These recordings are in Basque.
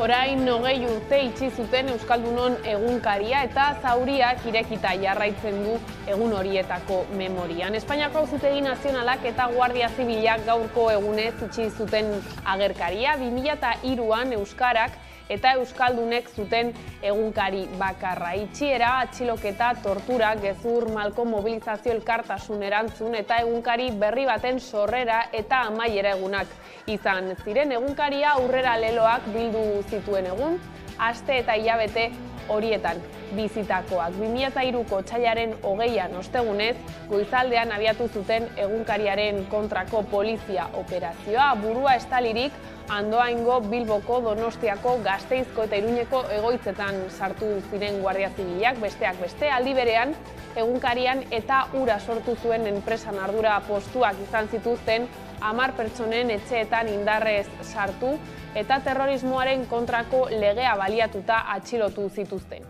Orain 20 urte itxi zuten Euskaldunon egunkaria eta zauriak irekita jarraitzen du egun horietako memorian. Espainiako Auzitegi Nazionalak eta Guardia Zibilak gaurko egunez itxi zuten agerkaria. 2003an Euskarak eta Euskaldunek zuten egunkari bakarra. Itxiera, atxiloketa, tortura, gezur, malko mobilizazio elkartasun erantzun eta egunkari berri baten sorrera eta amaiera egunak izan ziren. Egunkaria aurrera leloak bildu zituen egun, aste eta hilabete horietan bizitakoak. 2003ko otsailaren 20an ostegunez, goizaldean abiatu zuten egunkariaren kontrako polizia operazioa. Burua estalirik, Andoaingo, Bilboko, Donostiako, Gasteizko eta Iruñeko egoitzetan sartu ziren Guardia Zibilak, besteak beste, aldi berean, egunkarian eta ura sortu zuen enpresan ardura postuak izan zituzten 10 pertsonen etxeetan indarrez sartu eta terrorismoaren kontrako legea baliatuta atxilotu zituzten.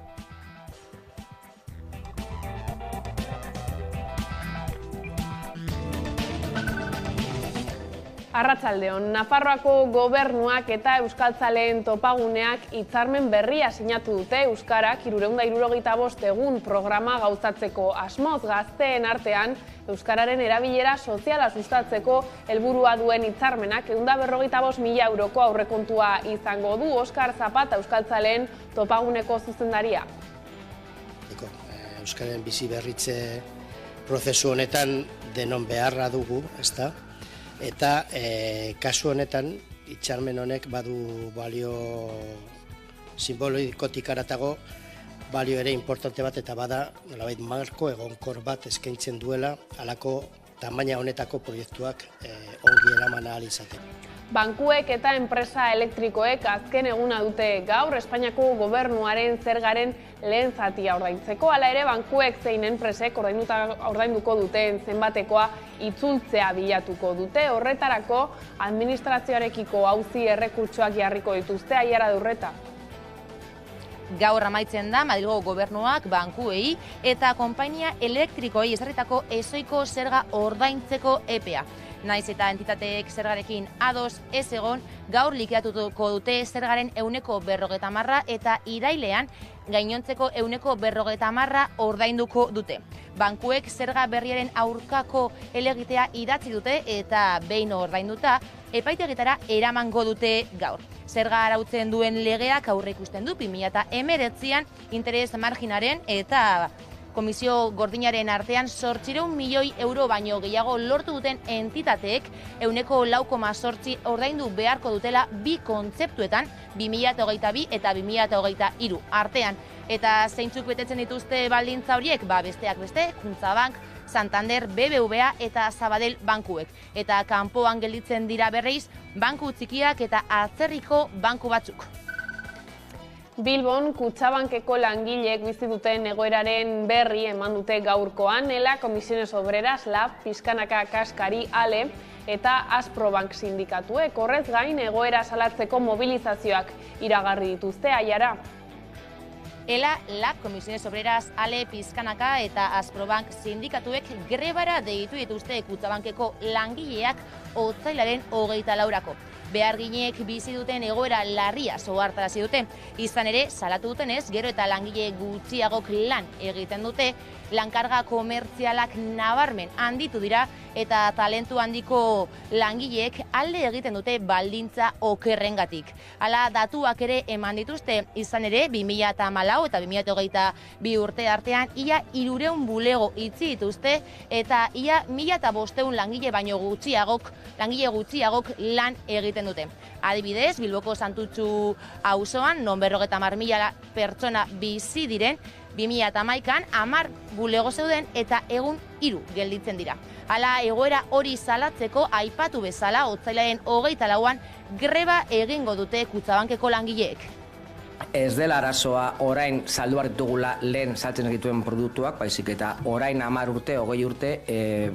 Arratsaldeon, Nafarroako gobernuak eta euskaltzaleen topaguneak hitzarmen berria sinatu dute Euskarak 365 egun programa gauzatzeko asmoz. Gazteen artean euskararen erabilera soziala sustatzeko helburua duen hitzarmenak 155.000 euroko aurrekontua izango du. Oskar Zapata euskaltzaleen topaguneko zuzendaria. Euskararen bizi berritze prozesu honetan denon beharra dugu, ezta? Eta kasu honetan, hitzarmen honek badu balio simbolikotik haratago, balio ere importante bat eta bada nolabait marko egonkor bat eskaintzen duela halako tamaina honetako proiektuak ongi eraman ahal izateko. Bankuek eta enpresa elektrikoek azken eguna dute gaur Espainiako gobernuaren zergaren lehen zatia ordaintzeko. Hala ere, bankuek zein enpresek ordainduko duten zenbatekoa itzultzea bilatuko dute. Horretarako, administrazioarekiko auzi errekurtsoak jarriko dituzte. Aiara Durreta. Gaur amaitzen da Madrilgo gobernuak bankuei eta konpainia elektrikoei ezarritako ezohiko zerga ordaintzeko epea. Naiz eta entitateek zergarekin ados ez egon, gaur likidatuko dute zergaren 50% eta irailean gainontzeko 50% ordainduko dute. Bankuek zerga berriaren aurkako helegitea idatzi dute eta behin ordainduta epaitegietara eramango dute gaur. Zerga arautzen duen legeak aurreikusten du 2019an interes marginaren eta Komisio Gordinaren artean 800 milioi euro baino gehiago lortu duten entitateek 9,8% ordaindu beharko dutela bi kontzeptuetan 2022 eta 2023 artean. Eta zeintzuk betetzen dituzte baldintza horiek? Besteak beste, Kutxabank, Santander, BBVA eta Sabadell bankuek. Eta kanpoan gelditzen dira berriz, banku txikiak eta atzerriko banku batzuk. Bilbon, Kutxabankeko langileek bizi duten egoeraren berri eman dute gaurkoan, ELA, Comisiones Obreras, LAB, Pizkanaka, Kaskari, ALE eta Asprobank sindikatuek. Horrez gain, egoera salatzeko mobilizazioak iragarri dituzte. Aiara. ELA, LAB, Comisiones Obreras, ALE, Pizkanaka eta Asprobank sindikatuek grebara deitu dituzte Kutxabankeko langileak otsailaren 24rako. Beharginek bizi duten egoera larria ohartarazi dute. Izan ere, salatu dutenez, gero eta langile gutxiagok lan egiten dute, lankarga komertzialak nabarmen handitu dira eta talentu handiko langileek alde egiten dute baldintza okerrengatik. Hala datuak ere eman dituzte, izan ere 2014 eta 2022 urte artean ia 300 bulego itzi dituzte eta ia 1500 langile gutxiagok lan egiten dute. Adibidez, Bilboko Santutxu auzoan non 50.000 pertsona bizi diren, 2011an 10 bulego zeuden eta egun 3 gelditzen dira. Hala egoera hori salatzeko aipatu bezala otsailaren 24an greba egingo dute Kutxabankeko langileek. Ez dela arazoa orain saldu behar ditugula lehen saltzen egituen produktuak, baizik eta orain 10 urte, 20 urte,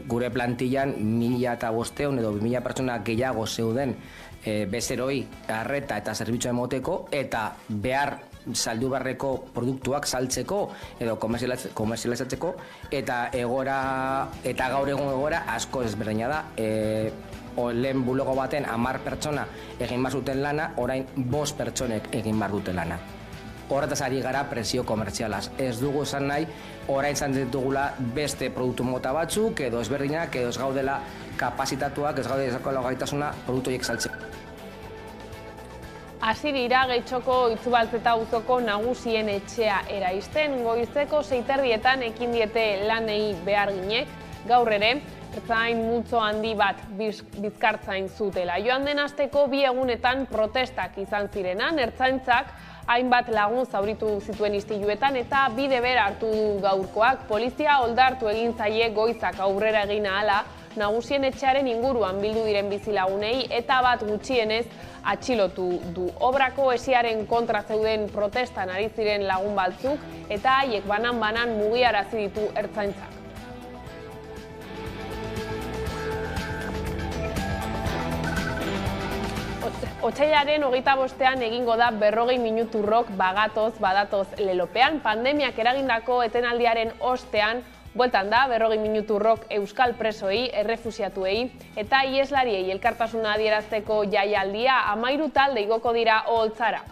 gure plantillan 1.500 edo 2.000 pertsona gehiago zeuden bezeroi arreta eta zerbitzua emoteko eta behar saldu beharreko produktuak saltzeko edo komerzializatzeko eta gaur egun egoera asko ezberdina da. lehen bulego baten 10 pertsona egin behar zuten lana, orain 5 pertsonek egin behar dute lana. Horretaz ari gara presio komertzialaz. Ez dugu esan nahi, orain izan ditugula beste produktu mota batzuk, edo ezberdinak, edo ez gaudela kapazitatuak, ez gaudela gaitasuna produktu horiek saltzeko. Hasi dira Getxoko Itzubaltzeta auzoko nagusien etxea eraisten, goizeko 6:30 ekin diete lanei beharginek, gaur ere, ertzain multzo handi bat bizkartzain zutela. Joan den asteko 2 egunetan protestak izan zirenan, ertzaintzak hainbat lagun zauritu zituen istiluetan eta bide bera hartu du gaurkoak. Polizia oldartu egin zaie goizak aurrera egin ahala, nagusien etxearen inguruan bildu diren bizilagunei eta bat gutxienez atxilotu du. Obrako esiaren kontra zeuden protestan ari ziren lagun batzuk eta haiek banan-banan mugiarazi ditu ertzaintzak. Otsailaren 25ean egingo da 40 minutu rock badatoz lelopean. Pandemiak eragindako etenaldiaren ostean, bueltan da 40 minutu rock euskal presoei, errefusiatuei eta ieslariei elkartasuna adierazteko jaialdia 13 talde igoko dira Oholtzara.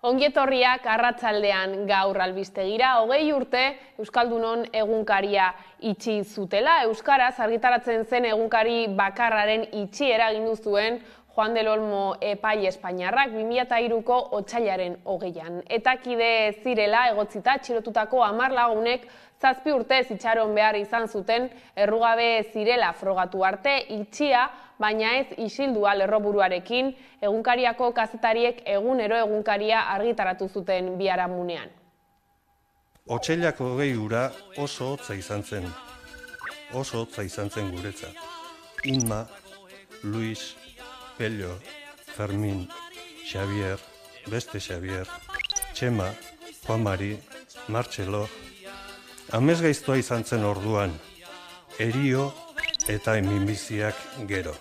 Ongietorriak arratsaldean gaur albistegira, 20 urte Euskaldunon egunkaria itxi zutela. Euskaraz argitaratzen zen egunkari bakarraren itxiera agindu zuen Juan del Olmo epai espainiarrak 2003ko otsailaren 20an. Eta kide zirela egotzita atxilotutako 10 lagunek 7 urtez itxaron behar izan zuten errugabe zirela frogatu arte itxia, baina ez isildua lerroburuarekin, egunkariako kazetariek egunero egunkaria argitaratu zuten biharamunean. Otsailak 20 ura oso hotza izan zen. Oso hotza izan zen guretzat. Inma, Luis, Pello, Fermin, Xavier, beste Xavier, Txema, Juan Mari, Martxelo. Amesgaiztoa izan zen orduan, erio eta minbiziak gero.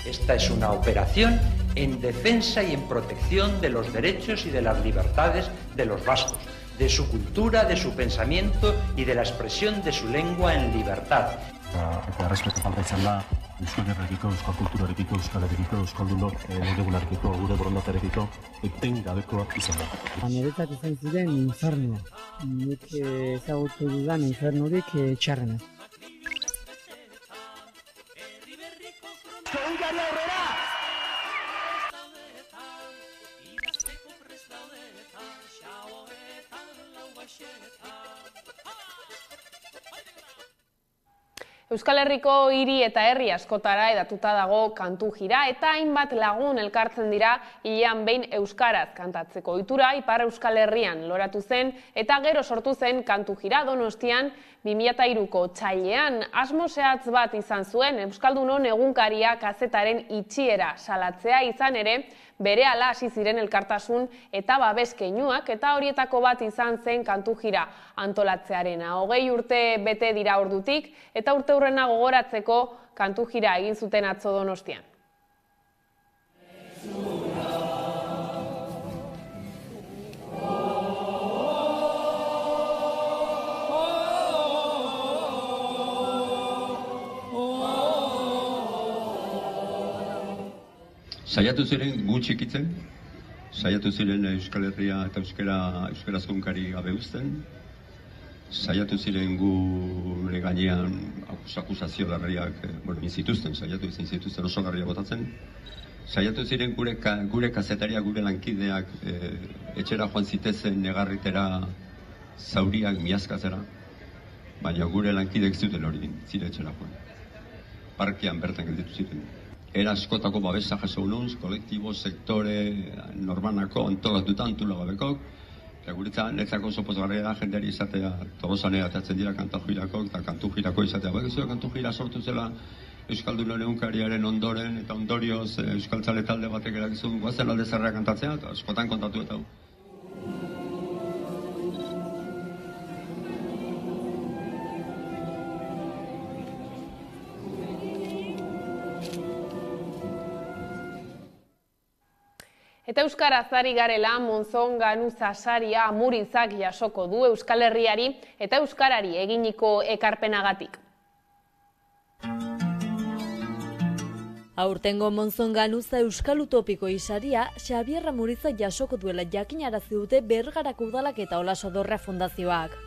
Esta es una operación en defensa y en protección de los derechos y de las libertades de los vascos, de su cultura, de su pensamiento y de la expresión de su lengua en libertad. Eta errespetu falta izan da, Euskal Herrekiko, Euskal Kulturarekiko, Euskal Herrekiko, Euskaldunok, Legegunarekiko, gure borondaterekiko, eten gabekoak izan da. Niretzat izan ziren infernua. Nik ezagutu dudan infernurik txarrena. Euskal Herriko hiri eta herri askotara edatuta dago kantu jira eta hainbat lagun elkartzen dira hilean behin euskaraz kantatzeko. Ohitura Ipar Euskal Herrian loratu zen eta gero sortu zen kantu jira Donostian 2003ko otsailean. Asmo zehatz bat izan zuen Euskaldunon egunkaria kazetaren itxiera salatzea, izan ere berehala hasi ziren elkartasun eta babes keinuak eta horietako bat izan zen kantu jira antolatzearena. 20 urte bete dira ordutik eta urteurrena gogoratzeko kantu jira egin zuten atzo Donostian. Saiatu ziren gu txikitzen, saiatu ziren Euskal Herria eta euskarazko egunkari gabe uzten, saiatu ziren gure gainean akusazio larriak, saiatu zituzten oso larriak botatzen, saiatu ziren gure kazetariak, gure lankideak etxera joan zitezen negarritera zauriak miazkatzera, baina gure lankideek zuten hori zire etxera joan. Parkean bertan gelditu ziren. Era askotako babesa jaso unuz, kolektibo, sektore, normanako, antolatuta, antolagabekok, eta guretzan, netzako oso pozgarria da jendeari izatea, Tolosanera atatzen dira kantajirako, eta kantujirako izatea. Baina kantujira sortu zela Euskaldunon egunkariaren ondoren, eta ondorioz Euskaltzale talde batek erakizun guazen alde zerra kantatzea, eta askotan kontatu eta hau. Eta euskaraz ari garela, Monzon Ganuza saria Amurizak jasoko du Euskal Herriari eta euskarari eginiko ekarpenagatik. Aurtengo Monzon Ganuza Euskal Utopiko saria Xabier Amurizak jasoko duela jakinarazi dute Bergarako Udalak eta Olasodorra Fundazioak.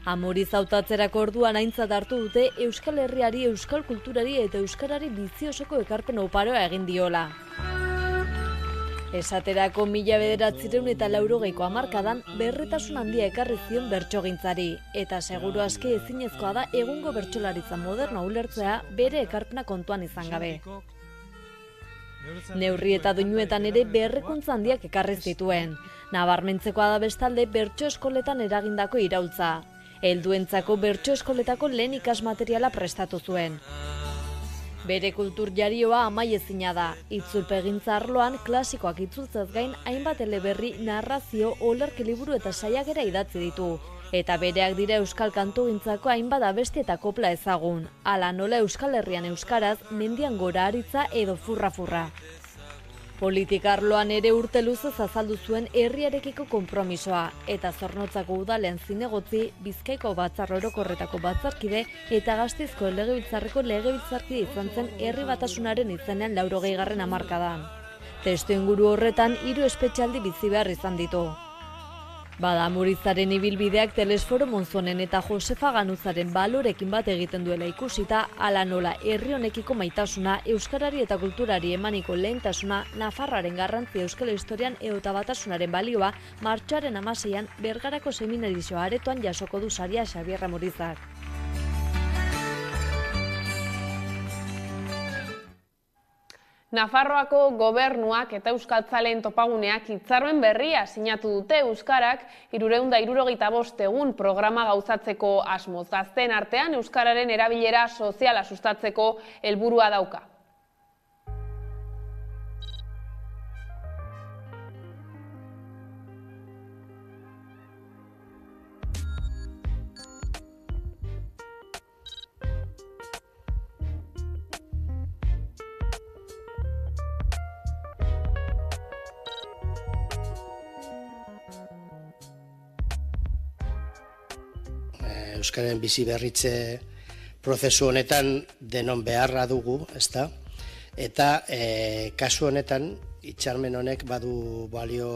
Amuriz hautatzerako orduan aintzat hartu dute Euskal Herriari, euskal kulturari eta euskarari bizi osoko ekarpen oparoa egin diola. Esaterako 1980ko hamarkadan berritasun handia ekarri zion bertsogintzari, eta seguru aski ezinezkoa da egungo bertsolaritza moderno ulertzea bere ekarpena kontuan izan gabe. Neurri eta doinuetan ere berrikuntza handiak ekarri zituen. Nabarmentzekoa da bestalde bertso eskoletan eragindako iraultza. Helduentzako bertso eskoletako lehen ikasmateriala prestatu zuen. Bere kultur jarioa amaiezina da. Itzulpegintza arloan klasikoak itzultzez gain hainbat eleberri, narrazio, olerki liburu eta saiakera idatzi ditu. Eta bereak dira euskal kantugintzako hainbat abesti eta kopla ezagun. Hala nola Euskal Herrian euskaraz, mendian gora aritza edo furra-furra. Politika arloan ere urte luzez azaldu zuen herriarekiko konpromisoa, eta Zornotzako udalean zinegotzi, Bizkaiko batzar orokorretako batzarkide eta Gasteizko legebiltzarreko legebiltzarkide izan zen herri batasunaren izenean 80. hamarkadan. Testu inguru horretan 3 espetxealdi bizi behar izan ditu. Bada Amurizaren ibilbideak Telesforo Monzonen eta Josefa Ganuzaren balorekin bat egiten duela ikusita, hala nola herri honekiko maitasuna, euskarari eta kulturari emaniko lehentasuna, Nafarroaren garrantzia euskal historian edota batasunaren balioa, martxoaren 16an Bergarako seminarizioa aretoan jasoko du saria Xabier Amurizak. Nafarroako gobernuak eta euskaltzaleen topaguneak hitzarmen berria sinatu dute euskarak 365 egun programa gauzatzeko asmoz. Gazteen artean euskararen erabilera soziala sustatzeko helburua dauka. Euskararen bizi berritze prozesu honetan denon beharra dugu, ezta? Eta kasu honetan hitzarmen honek badu balio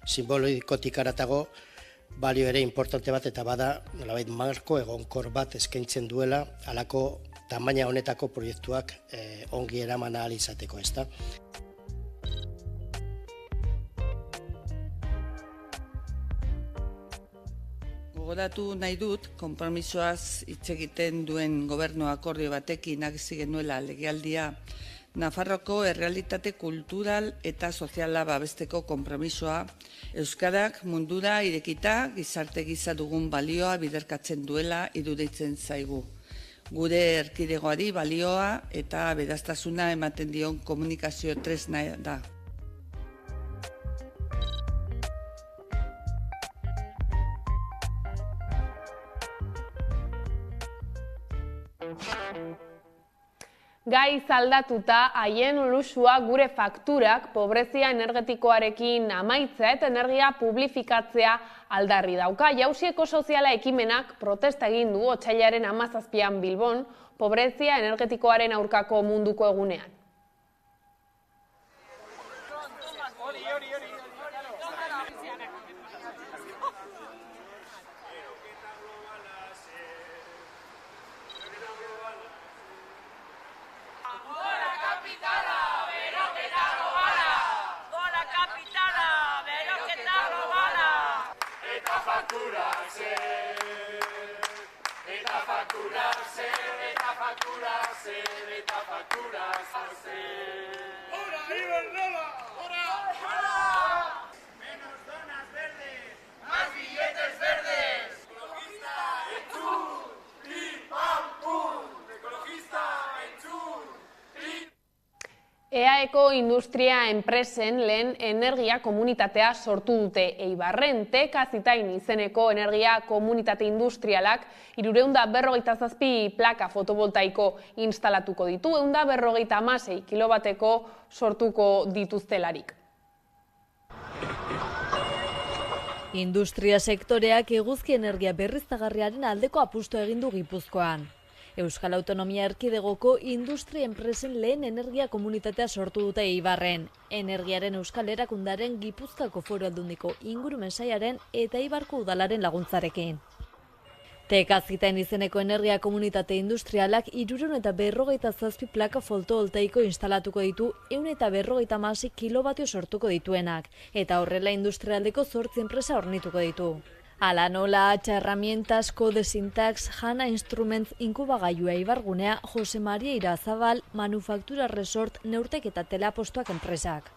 simbolikotik haratago balio ere importante bat, eta bada nolabait marko egonkor bat eskaintzen duela halako tamaina honetako proiektuak ongi eraman ahal izateko, ezta? Gogoratu nahi dut, konpromisoaz hitz egiten duen gobernu akordio batekin hasi genuela legealdia, Nafarroko errealitate kultural eta soziala babesteko konpromisoa, euskarak mundura irekita gizarte gisa dugun balioa biderkatzen duela iruditzen zaigu. Gure erkidegoari balioa eta beraztasuna ematen dion komunikazio tresna da. Gai aldatuta haien luxua gure fakturak pobrezia energetikoarekin amaitzea eta energia publifikatzea aldarri dauka. Jauzi Ekosoziala ekimenak protesta egin du otsailaren 17an Bilbon pobrezia energetikoaren aurkako munduko egunean. EAEko industria enpresen lehen energia komunitatea sortu dute Eibarren. Tekazitain izeneko energia komunitate industrialak 357 plaka fotovoltaiko instalatuko ditu, 156 kilobateko sortuko dituztelarik. Industria sektoreak eguzki energia berriztagarriaren aldeko apustu egin du Gipuzkoan. Euskal Autonomia Erkidegoko industria enpresen lehen energia komunitatea sortu dute Eibarren, energiaren Euskal Erakundaren Gipuzkoako Foru Aldundiko ingurumen sailaren eta Eibarko udalaren laguntzarekin. Tekazitain izeneko energia komunitate industrialak 357 plaka fotovoltaiko instalatuko ditu 156 kilobatio sortuko dituenak, eta horrela industrialdeko 8 enpresa hornituko ditu. Ala nola, H Herramientas, Code Syntax, Jana Instruments inkubagailua Eibargunea, Jose Maria Irazabal, Manufaktura Resort, Neurtek eta Teleapostoak enpresak.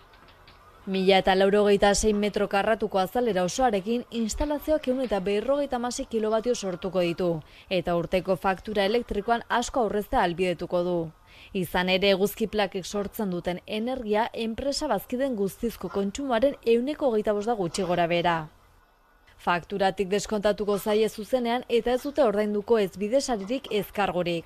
1096 metro karratuko azalera osoarekin instalazioak 156 kilobatio sortuko ditu, eta urteko faktura elektrikoan asko aurreztea ahalbidetuko du. Izan ere, eguzki plakek sortzen duten energia enpresa bazkiden guztizko kontsumoaren 125% da gutxi gora bera. Fakturatik deskontatuko zaie zuzenean eta ez dute ordainduko ez bidesaririk ez kargorik.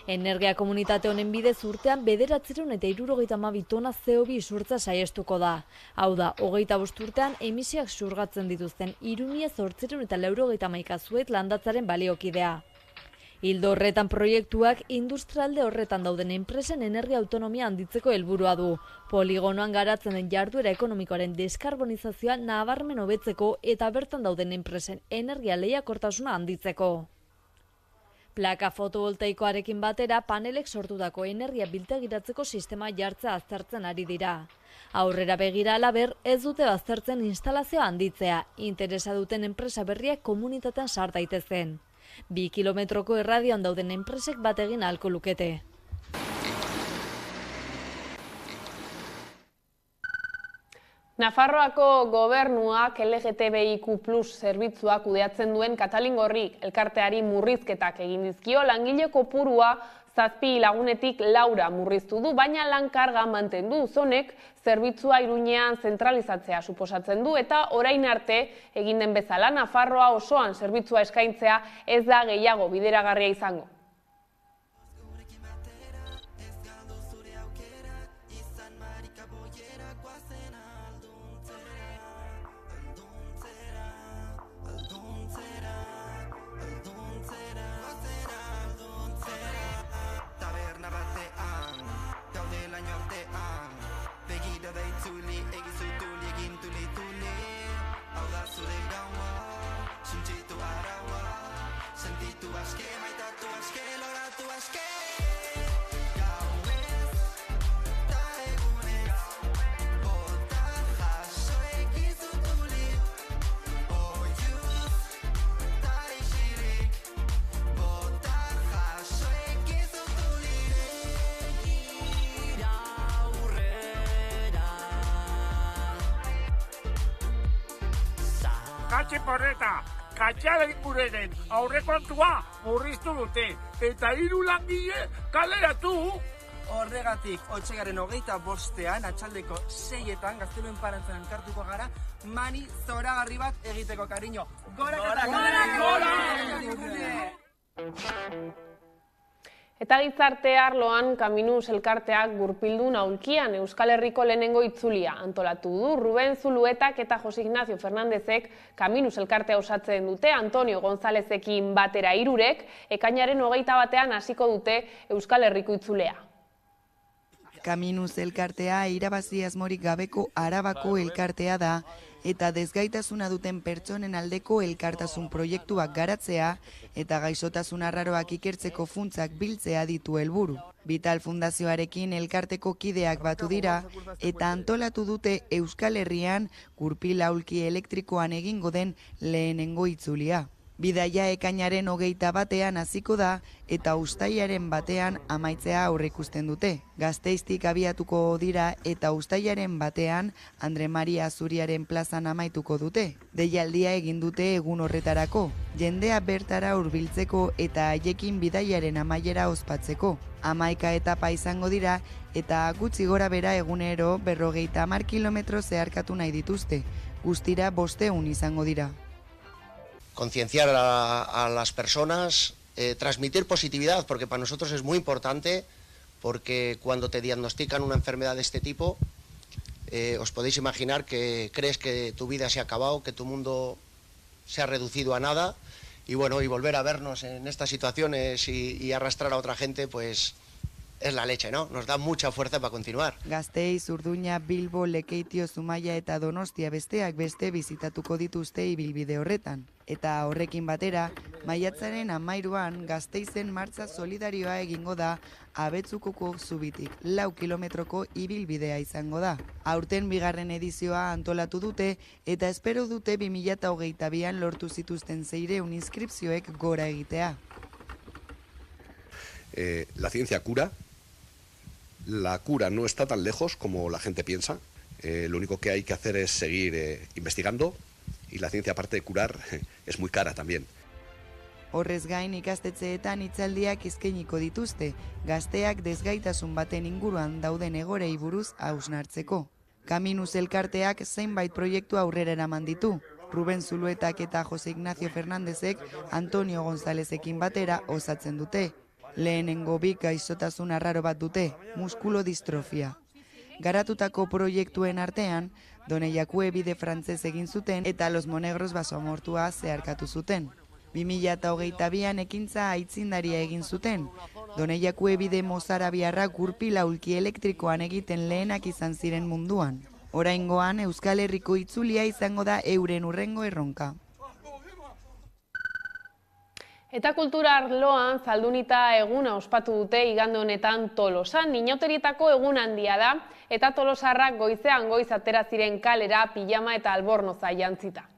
Energia komunitate honen bidez urtean 972 tona CO2 isurtza saiestuko da. Hau da, 25 urtean emisiak xurgatzen dituzten 3891 zuet landatzaren baliokidea. Ildo horretan proiektuak industrialde horretan dauden enpresen energia autonomia handitzeko helburua du. Poligonoan garatzen den jarduera ekonomikoaren deskarbonizazioa nabarmen hobetzeko eta bertan dauden enpresen energia lehiakortasuna handitzeko. Plaka fotovoltaikoarekin batera panelek sortutako energia biltegiratzeko sistema jartzea aztertzen ari dira. Aurrera begira halaber, ez dute baztertzen instalazioa handitzea, interesa duten enpresa berriak komunitatean sar daitezen. 2 kilometroko erradioan dauden enpresek bat egin ahalko lukete. Nafarroako gobernuak LGTBIQ+ zerbitzua kudeatzen duen Katalingorrik elkarteari murrizketak egin dizkio, langile kopurua 7 lagunetik 4 murriztu du, baina lan karga mantendu. Zonek zerbitzua Iruñean zentralizatzea suposatzen du eta orain arte egin den bezala Nafarroa osoan zerbitzua eskaintzea ez da gehiago bideragarria izango. Katxe porreta, katxaren gureren aurrekontua murriztu dute, eta 3 langile kaleratu. Horregatik, otsailaren 25ean, atxaldeko 6etan, Gazteluen Parantzan elkartuko gara, mani zoragarri bat egiteko, kariño. Gora, Eta gizarte arloan Kaminuz elkarteak Gurpildun aulkian Euskal Herriko lehenengo itzulia antolatu du. Ruben Zuluetak eta Jose Ignacio Fernandezek Kaminuz elkartea osatzen dute, Antonio Gonzalezekin batera 3, ekainaren 21ean hasiko dute Euskal Herriko itzulea. Kaminuz elkartea irabazi asmorik gabeko Arabako elkartea da, eta desgaitasuna duten pertsonen aldeko elkartasun proiektuak garatzea eta gaixotasun arraroak ikertzeko funtsak biltzea ditu helburu. Vital Fundazioarekin elkarteko kideak batu dira eta antolatu dute Euskal Herrian gurpil aulki elektrikoan egingo den lehenengo itzulia. Bidaia ekainaren 21 hasiko da eta uztailaren 1 amaitzea aurreikusten dute. Gasteiztik abiatuko dira eta uztailaren 1 Andre Maria Zuriaren plazan amaituko dute. Deialdia egin dute egun horretarako, jendea bertara hurbiltzeko eta haiekin bidaiaren amaiera ospatzeko. 11 etapa izango dira eta gutxi gora bera egunero 50 kilometro zeharkatu nahi dituzte. Guztira 500 izango dira. Concienciar a las personas, transmitir positividad, porque para nosotros es muy importante, porque cuando te diagnostican una enfermedad de este tipo, os podéis imaginar que crees que tu vida se ha acabado, que tu mundo se ha reducido a nada, y bueno, y volver a vernos en estas situaciones y arrastrar a otra gente, pues es la leche, ¿no? Nos da mucha fuerza para continuar. Gasteiz, Urduña, Bilbo, Lekeitio, Zumaia eta Donostia besteak beste bizitatuko dituzte ibilbide horretan. Eta horrekin batera, maiatzaren 13an Gasteizen martza solidarioa egingo da Abetzukoko zubitik 4 kilometroko ibilbidea izango da. Aurten bigarren edizioa antolatu dute eta espero dute 2022an lortu zituzten 600 inskripzioek gora egitea. La ciencia cura. La cura no está tan lejos como la gente piensa. Lo único que hay que hacer es seguir investigando y la ciencia, aparte de curar, es muy cara también. Horrez gain ikastetxeetan hitzaldiak eskainiko dituzte, gazteak desgaitasun baten inguruan dauden egorei buruz hausnartzeko. Kaminuz elkarteak zenbait proiektu aurrera eraman ditu. Ruben Zuluetak eta Jose Ignacio Fernandezek Antonio Gonzalezekin batera osatzen dute. Lehenengo bik gaixotasun arraro bat dute, muskulodistrofia. Garatutako proiektuen artean, Doneiakue bide frantzez egin zuten eta Los Monegros basoamortua zeharkatu zuten. 2022an ekintza aitzindaria egin zuten. Doneiakue bide mozarabiarrak gurpila ulki elektrikoan egiten lehenak izan ziren munduan. Oraingoan Euskal Herriko itzulia izango da euren hurrengo erronka. Eta kultura arloan Zaldunita eguna ospatu dute igande honetan Tolosan. Inauterietako egun handia da eta tolosarrak goizean goiz atera ziren kalera pijama eta albornoza jantzita.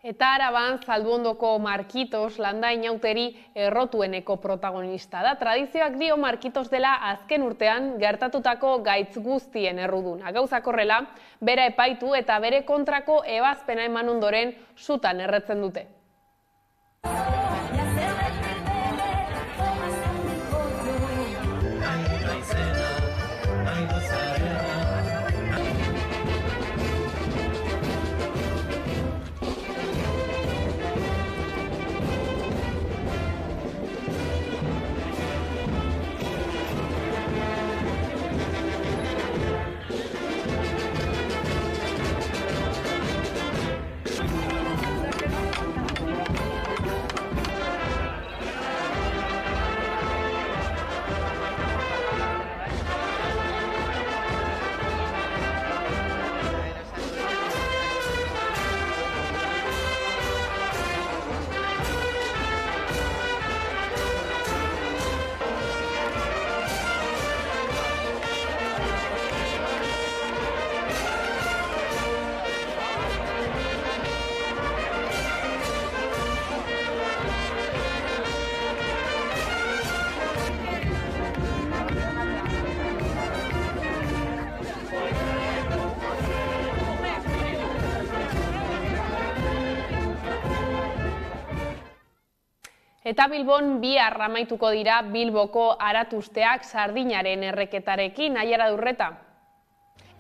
Eta Araban Zalduondoko Markitos landa inauteri errotueneko protagonista da. Tradizioak dio Markitos dela azken urtean gertatutako gaitz guztien erruduna. Gauzak horrela, bera epaitu eta bere kontrako ebazpena eman ondoren sutan erretzen dute. Eta Bilbon bihar amaituko dira Bilboko aratusteak sardinaren erreketarekin. Aiara Durreta.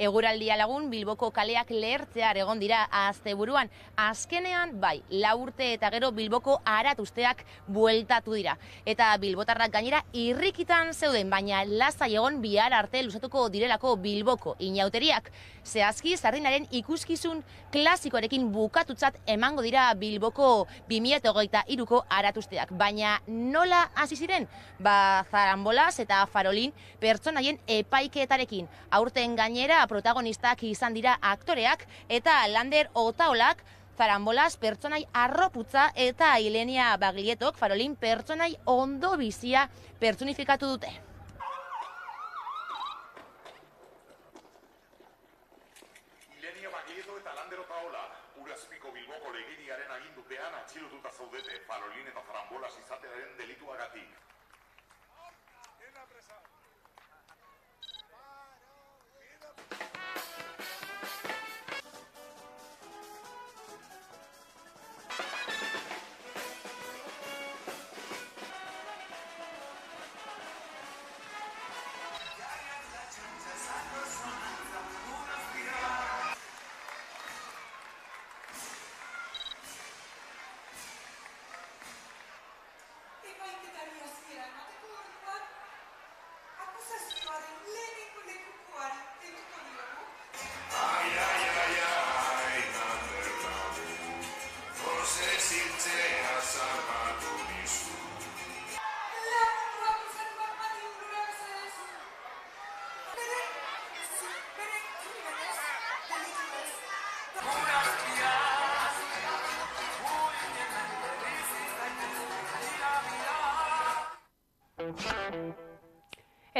Eguraldia lagun Bilboko kaleak lehertzear egon dira asteburuan. Azkenean, bai, 4 urte eta gero Bilboko aratusteak bueltatu dira. Eta bilbotarrak gainera irrikitan zeuden, baina lasai egon bihar arte luzatuko direlako Bilboko inauteriak. Zehazki, sardinaren ikuskizun klasikoarekin bukatutzat emango dira Bilboko 2023ko aratusteak. Baina nola hasi ziren? Zarambolaz eta farolin pertsonaien epaiketarekin. Aurten gainera protagonistak izan dira aktoreak eta Lander Otaolak zarambolaz pertsonai arroputza eta Ilenia Baglietok farolin pertsonai ondo bizia pertsonifikatu dute. Ilenia Baglieto eta Lander Otaola, Urazpiko Bilboko legediaren agindupean atxilotuta zaudete farolin eta zarambolaz izatearen delituagatik.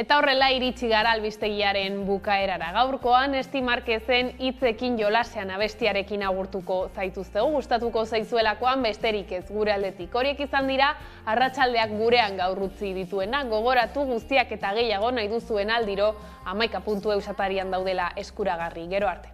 Eta horrela iritsi gara albistegiaren bukaerara. Gaurkoan Esti Marquezen hitzekin jolasean abestiarekin agurtuko zaituztegu. Gustatuko zaizuelakoan besterik ez gure aldetik. Horiek izan dira arratsaldeak gurean gaur utzi dituena. Gogoratu guztiak eta gehiago nahi duzuen aldiro 11.eus atarian daudela eskuragarri. Gero arte.